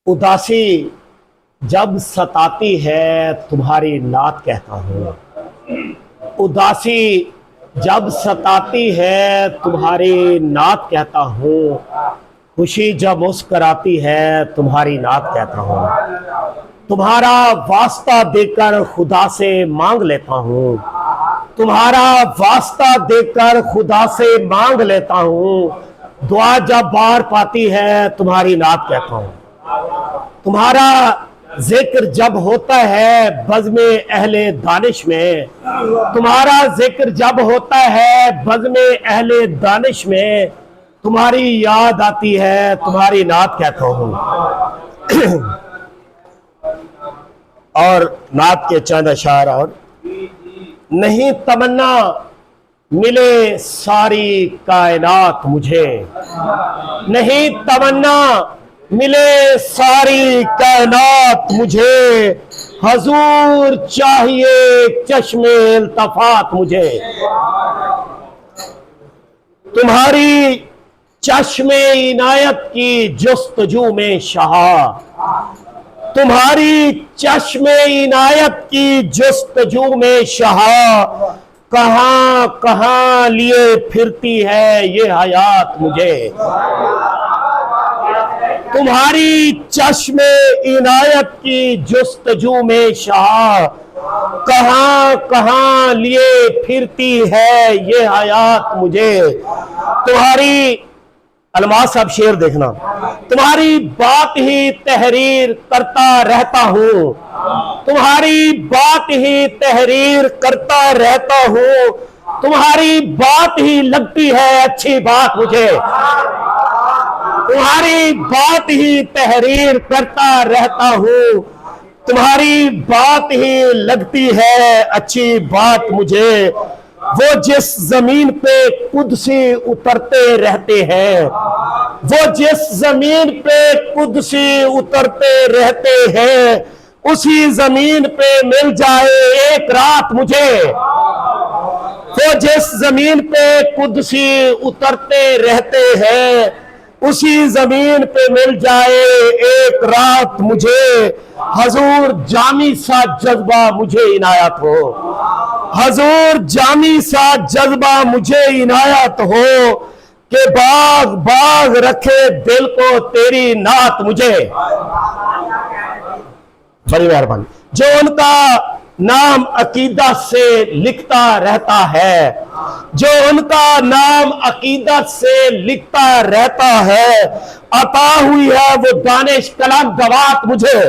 उदासी जब सताती है तुम्हारी नात कहता हूँ। उदासी जब सताती है तुम्हारी नात कहता हूँ। खुशी जब मुस्कराती है तुम्हारी नात कहता हूँ। तुम्हारा वास्ता देकर खुदा से मांग लेता हूँ। तुम्हारा वास्ता देकर खुदा से मांग लेता हूँ। दुआ जब बार पाती है तुम्हारी नात कहता हूँ। तुम्हारा जिक्र जब होता है बज़्म अहले दानिश में, तुम्हारा जिक्र जब होता है बज़्म अहले दानिश में, तुम्हारी याद आती है तुम्हारी नात कहता हूँ। और नात के चंद अशार और नहीं तमन्ना मिले सारी कायनात मुझे, नहीं तमन्ना मिले सारी कायनात मुझे, हजूर चाहिए चश्मे इल्तफात मुझे। तुम्हारी चश्मे इनायत की जुस्तजू में शाह, तुम्हारी चश्मे इनायत की जुस्तजू में शाह, कहां कहां लिए फिरती है ये हयात मुझे। तुम्हारी चश्मे इनायत की जुस्तजू में शाह, कहां कहां लिए फिरती है ये हयात मुझे। तुम्हारी अलमास साहब शेर देखना, तुम्हारी बात ही तहरीर करता रहता हूँ, तुम्हारी बात ही तहरीर करता रहता हूँ, तुम्हारी बात ही लगती है अच्छी बात मुझे। तुम्हारी बात ही तहरीर करता रहता हूँ, तुम्हारी बात ही लगती है अच्छी बात मुझे। वो जिस जमीन पे कुदसी उतरते रहते हैं, वो जिस जमीन पे कुदसी उतरते रहते हैं, उसी जमीन पे मिल जाए एक रात मुझे। वो जिस जमीन पे कुदसी उतरते रहते हैं, उसी जमीन पे मिल जाए एक रात मुझे। हजूर जामी सा जज्बा मुझे इनायत हो, हजूर जामी सा जज्बा मुझे इनायत हो, कि बाग बाग रखे दिल को तेरी नात मुझे। बड़ी मेहरबानी। जो उनका नाम अकीदत से लिखता रहता है, जो उनका नाम अकीदत से लिखता रहता है, अता हुई है वो दानिश कलम गवात मुझे।